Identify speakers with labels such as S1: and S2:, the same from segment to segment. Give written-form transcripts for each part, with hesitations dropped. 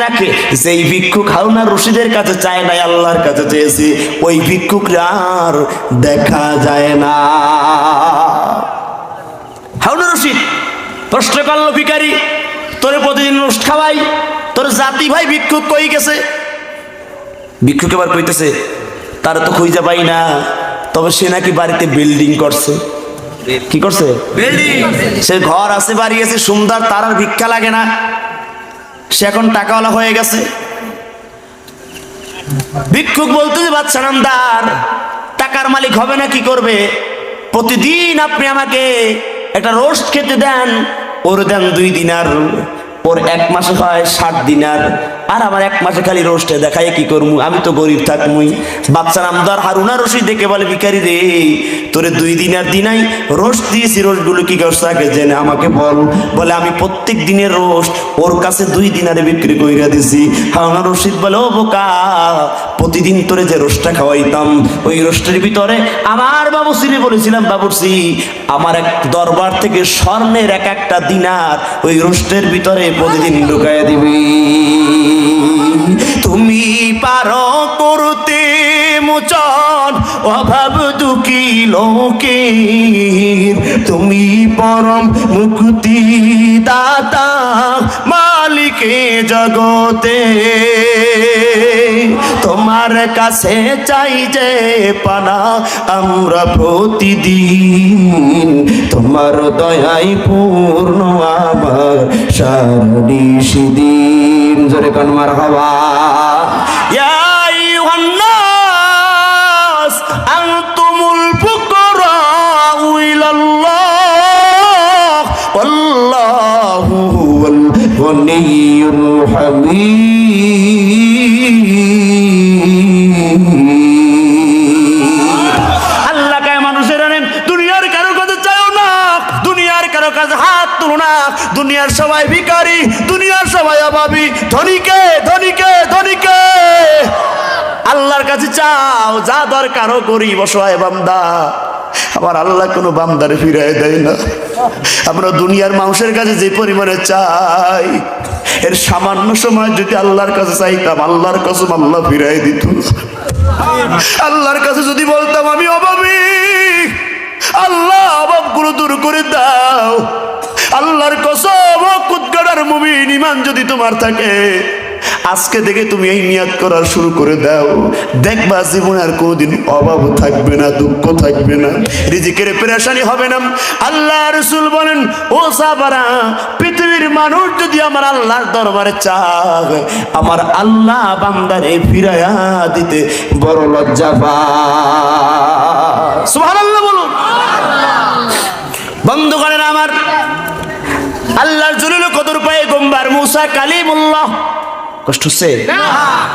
S1: রাখে, যেই ভিক্ষুক হারুন আর রশিদের কাছে চায় নাই, আল্লাহর কাছে চেয়েছে, ওই ভিক্ষুক আর দেখা যায় না। হারুন আর রশিদ প্রশ্ন করলো, ভিখারি তোরে প্রতিদিন রোস্ট খাওয়াই, তোর জাতি ভাই ভিক্ষুক কই গেছে? ভিক্ষুক এবার কইতেছে, তারা তো খুঁজে পাই না, তবে সে নাকি বাড়িতে বিল্ডিং করছে। কি করছে? বিল্ডিং। সে ঘর আছে, বাড়ি আছে, সুন্দর, তার আর ভিক্ষা লাগে না, সে এখন টাকাওয়ালা হয়ে গেছে। ভিক্ষুক বলতেছে, বাচ্চা নামদার, টাকার মালিক হবে না, কি করবে? প্রতিদিন আপনি আমাকে একটা রোস্ট খেতে দেন, ওর দেন 2 দিনার, ওর 1 মাসে হয় 60 দিনার, আর আমার 1 মাসে খালি রোস্টে দেখায় কি করবো, আমি তো গরিব থাকবই। বাচ্চা নামদার হারুন আর রশিদ দেখে বলে, ভিখারি রে, তোরে 2 দিনার দিনাই রোস্ট দিয়েছি, রোস্টগুলো কি করছে আগে জেনে আমাকে বল। বলে, আমি প্রত্যেক দিনের রোস্ট ওর কাছে 2 দিনারে বিক্রি কইরা দিছি। হারুন আর রশিদ বলে, ও বোকা, প্রতিদিন তোরে যে রোস্টটা খাওয়াইতাম, ওই রোস্টের ভিতরে আমার বাবুর্চিরে বলেছিলাম, বাবুর্চি আমার এক দরবার থেকে স্বর্ণের একটা দিনার ওই রোস্টের ভিতরে প্রতিদিন ঢুকাইয়া দিবি। তুমি পারো করতে মোচন অভাব দুঃখী লোকের, তুমি পরম মুক্তি দাতা মালিকে জগতে, তোমার কাছে চাই যে পানা আমরা প্রতিদিন, তোমার দয়াই পূর্ণ আমার সারানিশি দিন। জোরে কান মারহাবা। ইয়া আইয়ুহান নাস আনতুমুল ফুকারাউ ইলাল্লাহ ওয়াল্লাহু হুয়াল গনিয়্যুল হামিদ। আল্লাহ কায় মানুষের আনেন, দুনিয়ার কারো কাছে চাও না, দুনিয়ার কারো কাছে হাত তুলো না, দুনিয়ার সবাই ভিখারি, দুনিয়ার সবাই অভাবী, ধনীকে ধনীকে ধনীকে। আল্লাহর কাছে চাও, যা দরকারও করি বসবায় বান্দা। আমার আল্লাহ কোনো বান্দারে ফিরাই দেয় না। আমরা দুনিয়ার মানুষের কাছে যে পরিমাণে চাই, এর সামান্য সময় যদি আল্লাহর কাছে চাইতাম, আল্লাহর কসম আল্লাহ ফিরাই দিত। আল্লাহর কাছে যদি বলতাম আমি অভাবী, আল্লাহ অভাবগুলো দূর করে দাও, আল্লাহর কসম কুদগাড়ার মুমিন ঈমান যদি তোমার থাকে, আজকে থেকে তুমি এই নিয়াত করা শুরু করে দাও, দেখবা জীবনে আর কোনোদিন অভাব থাকবে না, দুঃখ থাকবে না, রিজিকের পেরেশানি হবে না। আল্লাহ রাসূল বলেন, ও সাহাবারা, পৃথিবীর মানুষ যদি আমার আল্লাহর দরবারে চায়, আমার আল্লাহ বান্দারে ফিরাইয়া দিতে বড় লজ্জা পায়। সুবহানাল্লাহ বলুন। বন্ধুগণেরা আমার, আল্লাহর জলিল কদর পয়গম্বর মুসা কালিমুল্লাহ, কষ্ট হচ্ছে?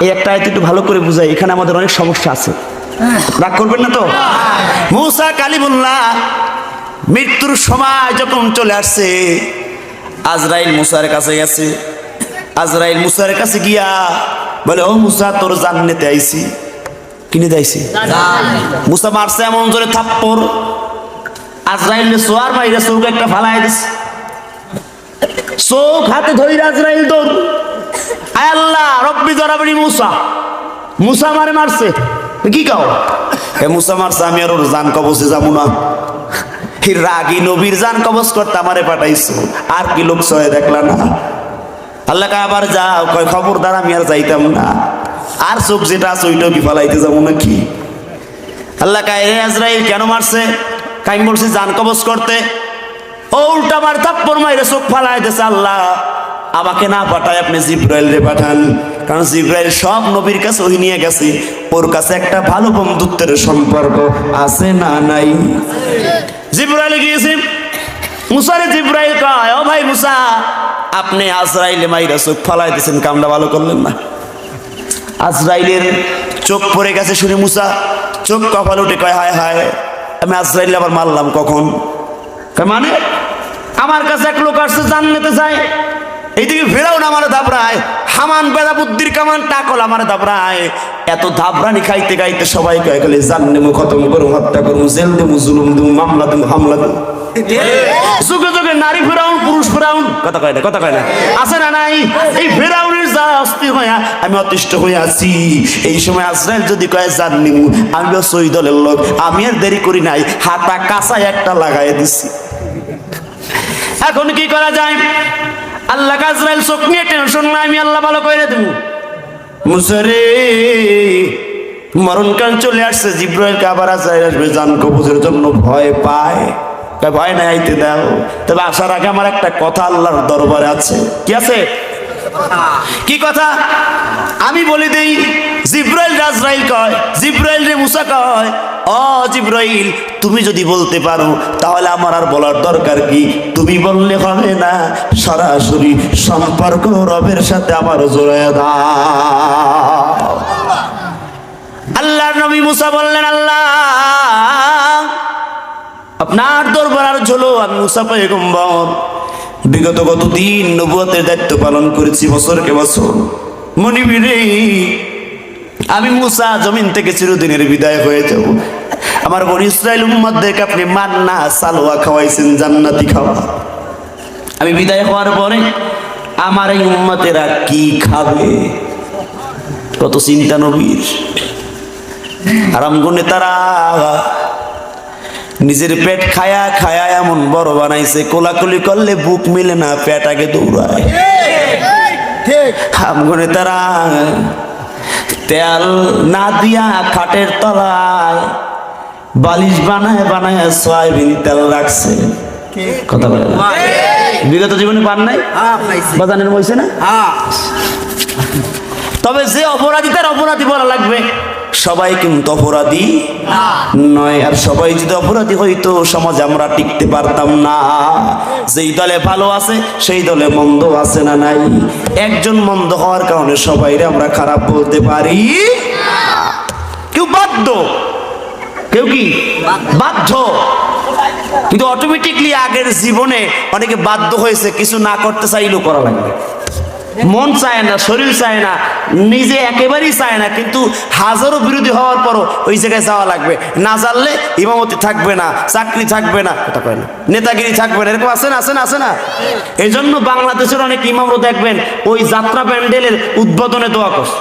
S1: এই একটা আয়াত একটু ভালো করে বুঝাই, এখানে আমাদের অনেক সমস্যা আছে, রাগ করবেন না তো? মুসা কালিমুল্লাহ মৃত্যুর সময় যখন চলে আসছে, আজরাইল মুসার কাছে গেছে। আজরাইল মুসার কাছে গিয়া বলে, ও মুসা, তোর জান নিতে আইছি। কিনে দিয়েছি? মুসা মারছে এমন জোরে থাপ্পড়, আজরাইল সোয়ার বাইরে চোখ একটা ফালাই দিছে, চোখ হাতে ধরে আজরাইল দৌড়। আয় আল্লাহ, রব্বি জরাবনি মুসা, মুসা মারে মারছে। কি কাও? এ মুসা মারছে, আমি আর ওর জান কবজে যাবো না। রাগী নবীর জান কবজ করতে আমারে পাঠাইছো, আর কি লোক সয়ে দেখলা না? আল্লাহ কা আবার যাও, কয় খবরদার আমি আর যাইতাম না, আর চোখ যেটা আছে ওইটাও কি ফালাইতে যাবো নাকি? আল্লাহ কা, এ আজরাইল কেন মারছে? কাই বলছি জান কবজ করতে, ও উল্টা মার থাপ্পড় মাইরে চোখ ফালাই দিয়েছে। আল্লাহ আমাকে না পাঠায় আপনি জিব্রাইল রে পাঠান, কারণ জিব্রাইল সব নবীর কাছে ওই নিয়ে গেছে, ওর কাছে একটা ভালো বন্ধুত্বের সম্পর্ক আছে না নাই? জিব্রাইল গিয়েছে, মুসারে জিব্রাইল কয়, ও ভাই মুসা, আপনি আজরাইলে মাইরা চোখ ফালাই দিয়েছেন, কামটা ভালো করলেন না। আজরাইলের চোখ পড়ে গেছে শুনে মুসা চোখ কপাল উঠে কয়, হায় হায়, আমি আজরাইল আবার মারলাম কখন? মানে আমার কাছে এক লোক আসছে জান নিতে চায়, এইদিকে ফেরাও না আমার দাবরায়, হামান বেদা বুদ্ধির কামান টাকল আমার দাবরায়। এত ধাবরানি খাইতে খাইতে সবাই কয়ে গেলে জান্নেমু খতম করুম, হত্যা করুম, জেল দেবো, জুলুম দেবো, মামলা দেবো, হামলা দেবো। যুগে যুগে নারী ফেরাউন, পুরুষ ফেরাউন, কথা কয় না, কথা কয় না, আছে না নাই? এই ফেরাউনের যা অস্থির হইয়া আমি অতিষ্ঠ হয়ে আছি। এই সময় আজরাইল যদি কয় জান্নেমু, আমিও সই দলের লোক, আমি আর দেরি করি নাই, হাতা কাঁচায় একটা লাগাই দিছি। এখন কি করা যায়? আল্লাহ আজরাইল চোখ নিয়ে টেনশন না, আমি আল্লাহ ভালো করে দেবো। মুসারে মরণকাল চলে আসছে, জিব্রাইলকে আবার আজরাইল আসবে জান কবজের জন্য ভয় পায়। ভয় নাই, আইতে দাও। তবে আসার আগে আমার একটা কথা আল্লাহর দরবারে আছে। কি আছে? কি কথা? আমি বলি দেই। জিব্রাইল আজরাইল কয়, জিব্রাইল রে মুসা কয়, ও জিব্রাইল তুমি যদি বলতে পারো তাহলে আমার আর বলার দরকার কি? তুমি বললে হবে না, সরাসরি সম্পর্ক রবের সাথে আমার জোড়ায় দাও। আল্লাহর নবী মুসা বললেন, আল্লাহ আপনার দরবার আর ঝোলো, আমি মুসা পয়গম্বর বিগত কতদিন নবুয়তের দায়িত্ব পালন করেছি, বছরকে বছর। মনিবীরে আমি মুসা জমিন থেকে চিরদিনের বিদায় হয়ে যাব। আমার বনি ইসরাইল উম্মতদেরকে আপনি মান্না সালোয়া খাওয়াইছেন, জান্নাতি খাওয়া। আমি বিদায় হওয়ার পরে আমার এই উম্মতেরা কি খাবে? কত চিন্তা নবীর। আরামগুনে তারা নিজের পেট খায়া খায়া এমন বড় বানাইছে, কোলাকুলি করলে বুক মিলে না, পেট আগে দৌড়ায়। আমগুনে তারা তেল না দিয়া খাটের তলায় বালিশ বানায় বানায় সয়াবিন তেল রাখছে। কথা বলে বিগত জীবনে পান নাই, বাজানের বইছে না। তবে যে অপরাধী তার অপরাধী বলা লাগবে, সবাই কিন্তু অপরাধী নয়। আর সবাই যদি অপরাধী হইতো সমাজে আমরা টিকতে পারতাম না। যেই দলে ভালো আছে সেই দলে মন্দ আছে না নাই? একজন মন্দ হওয়ার কারণে সবাই আমরা খারাপ বলতে পারি? কেউ বাধ্য, কেউ কি বাধ্য, কিন্তু অটোমেটিকলি আগের জীবনে অনেকে বাধ্য হয়েছে, কিছু না করতে চাইলেও করা লাগবে। মন চায় না, শরীর চায় না, নিজে একেবারেই চায় না, কিন্তু হাজারো বিরোধী হওয়ার পরও ওই জায়গায় যাওয়া লাগবে। না জানলে ইমামতি থাকবে না, চাকরি থাকবে না, কথা কয় না, নেতাগিরি থাকবে না, এরকম আছে না, আছে না, আছে না? এই জন্য বাংলাদেশের অনেক ইমামও দেখবেন ওই যাত্রা প্যান্ডেলের উদ্বোধনে দোয়া করছে,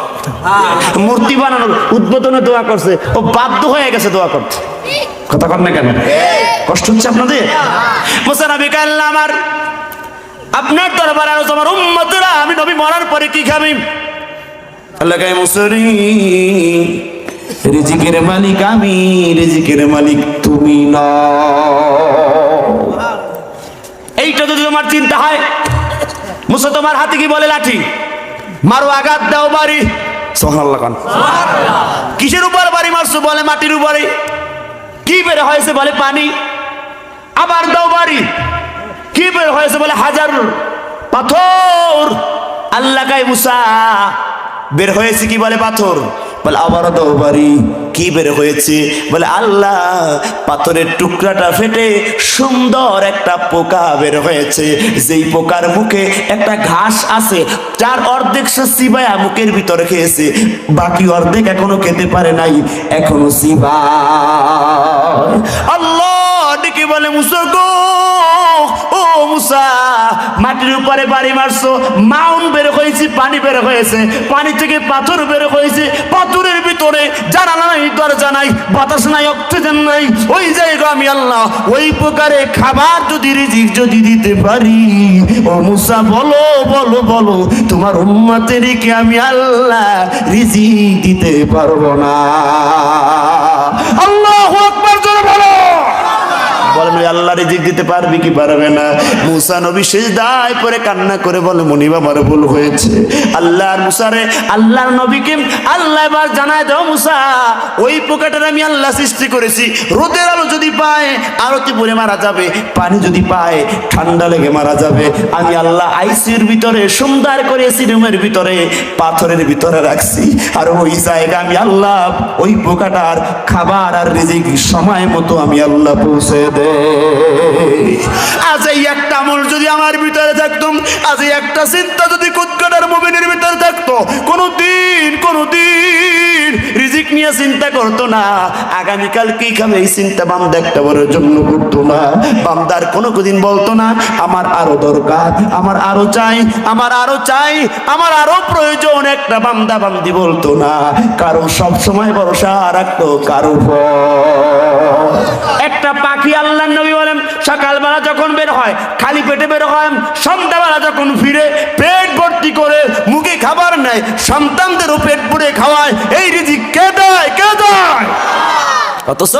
S1: মূর্তি বানানোর উদ্বোধনে দোয়া করছে, ও বাধ্য হয়ে গেছে দোয়া করতে। কথা কন না কেন? কষ্ট হচ্ছে আপনাদের? মুসানবী কাল্লা আমার আপনার দরবার আর তোমার উম্মতেরা আমি নবী মরার পরে কি খাবি? আল্লাহ কয় মুসরি রিজিকের মালিক আমি, রিজিকের মালিক তুমি না। এইটা যদি তোমার চিন্তা হয়, মুসা তোমার হাতে কি বলে? লাঠি মারো, আঘাত দাও, বাড়ি। সুবহানাল্লাহ কান। কিসের উপর বাড়ি মারছো? বলে মাটির উপরে। কি বের হয়েছে? বলে পানি। আবার দাও বাড়ি। কি বের হয়েছে? বলে হাজার পাথর। আল্লাহ কয় মুসা বের হয়েছে কি? বলে পাথর। বলে আবার দাও বাড়ি। কি বের হয়েছে? বলে আল্লাহ পাথরের টুকরাটা ফেটে সুন্দর একটা পোকা বের হয়েছে, যেই পোকার মুখে একটা ঘাস আছে, যার অর্ধেক সে চিবায়া মুখের ভিতরে খেয়েছে, বাকি অর্ধেক এখনো খেতে পারে নাই, এখনো চিবা। আল্লাহ ডেকে বলে মুসা গো, ও মুসা মাটির উপরে বাড়ি মারছো, মাউন্ট বের হয়েছে, পানি বের হয়েছে, পানি থেকে পাথর বের হয়েছে, পাথরের ভিতরে জানালা নাই, দরজা নাই, বাতাস নাই, অক্সিজেন নাই, ওই জায়গা আমি আল্লাহ ওই প্রকারে খাবার যদি রিজিক যদি দিতে পারি, ও মুসা বলো বলো বলো তোমার উম্মতের কি আমি আল্লাহ রিজিক দিতে পারবো না? আল্লাহু আকবার জোরে বলো। বলেন আল্লাহ রিজিক দিতে পারবি কি পারবে না? মুসা নবী সিজদায় পড়ে কান্না করে বলে মুনিব আমার ভুল হয়েছে। আল্লাহর মুসারে আল্লাহর নবীকে আল্লাহ এবার জানায় দাও মুসা ওই পোকাটার আমি আল্লাহ সৃষ্টি করেছি, রোদের আলো যদি পায় আরতি পরে মারা যাবে, পানি যদি পায় ঠান্ডা লেগে মারা যাবে, আমি আল্লাহ আইসির ভিতরে সুন্দর করে এসি রুমের ভিতরে পাথরের ভিতরে রাখছি, আর ওই জায়গা আমি আল্লাহ ওই পোকাটার খাবার আর রিজিক সময় মতো আমি আল্লাহ পৌঁছে দে। আজ এই একটা আমল যদি আমার ভিতরে থাকতাম, আজ এই একটা চিন্তা যদি কাটার মুমিনের ভিতরে থাকতো, কোনদিন রিজিক নিয়ে চিন্তা করতো না, আগামীকাল কি খাবে এই চিন্তা বান্দা একটা বড়ের জন্য করতো না। বান্দার কোনদিন বলতো না আমার আরো দরকার, আমার আরো চাই, আমার আরো চাই, আমার আরো প্রয়োজন, একটা বান্দা বান্দি বলতো না। কারণ সব সময় ভরসা রাখতো কারো উপর। একটা পাখি আল্লাহর নবী বলেন সকালবেলা যখন বের হয় খালি পেটে বের হয়, সন্ধ্যাবেলা যখন ফিরে পেট ভর্তি করে, মুখে খাবার নেয়, সন্তানদেরও পেট ভরে খাওয়ায়। এই রিজিক কে দেয়? কে দেয়? অথচ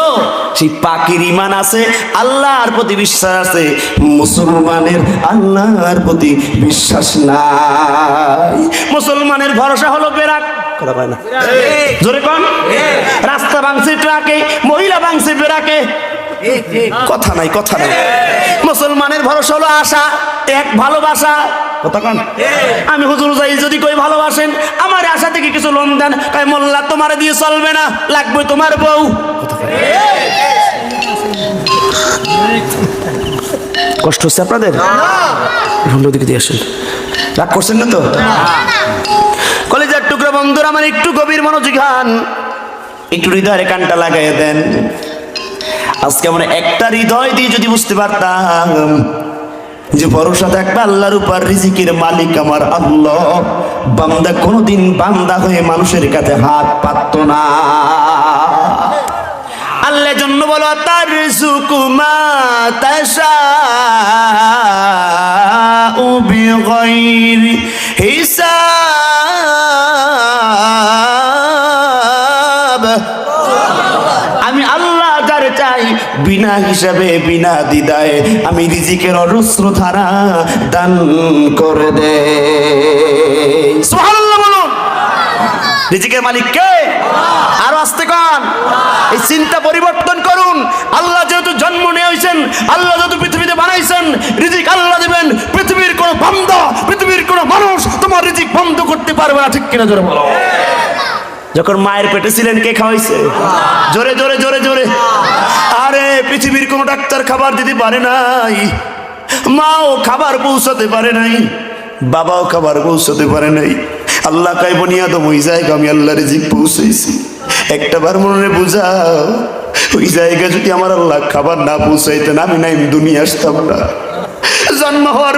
S1: সেই পাখির ঈমান আছে, আল্লাহর প্রতি বিশ্বাস আছে, মুসলমানের আল্লাহর প্রতি বিশ্বাস নাই। মুসলমানের ভরসা হলো বেরাক, কথা কয় না জোরে কোন, রাস্তা ভাঙছে ট্রাকে, মহিলা ভাঙছে বেরাকে, কথা নাই কথা নাই। মুসলমানের ভরসা হলো আশা, এক ভালোবাসা, কথা কন। আমি হুজুর যাই যদি কই ভালোবাসেন আমার আশা থেকে কিছু লোন দেন, কয় মোল্লা তোমারে দিয়ে চলবে না, লাগবে তোমার বউ। কষ্ট হচ্ছে আপনাদের? দিকে দিয়ে আসেন, রাগ করছেন না তো? কলেজের টুকরো বন্ধুরা আমার একটু গভীর মনোযোগ হন, একটু হৃদয়ের কানটা লাগাই দেন। আজকে আমরা একটা হৃদয় দিয়ে যদি বুঝতে পারতাম যে ভরসা থাকবে আল্লাহর উপর, রিজিকের মালিক আমার আল্লাহ, বান্দা কোনোদিন বান্দা হয়ে মানুষের কাছে হাত পাততো না। আল্লাহর জন্য বলো তার রিজুকুমা তাশাউ বিগাইরি হিসাব। আমি আল্লাহ যার চাই বিনা হিসাবে বিনা দ্বিধায় আমি রিজিকের অজস্র ধারা দান করে দে। সুবহানাল্লাহ বলুন। রিজিকের মালিক কে? আরো আস্তে কান, এই চিন্তা পরিবর্তন করুন। আল্লাহ যেহেতু জন্ম নিয়েছেন, আল্লাহ যেহেতু পৃথিবীতে বানাইছেন, রিজিক আল্লাহ দিবেন। পৃথিবীর কোন বান্দা, পৃথিবীর কোন মানুষ তোমার রিজিক বন্ধ করতে পারবে না, ঠিক কিনা জোরে বলো। যখন মায়ের পেটে ছিলেন কে খাওয়াইছে? জোরে জোরে জোরে জোরে। আরে পৃথিবীর কোন ডাক্তার খাবার দিতে পারে নাই, মাও খাবার পৌঁছাতে পারে নাই, বাবাও খাবার পৌঁছাতে পারে নাই। আল্লাহ কাই বনিয়াদম ওই জায়গা আমি আল্লাহ রিজিক পৌঁছাইছি, একটা বার মনে বুঝাও, ওই জায়গা যদি আমার আল্লাহ খাবার না পৌঁছাইতেন আমি নাই দুনিয়া আসতাম না। জন্ম হওয়ার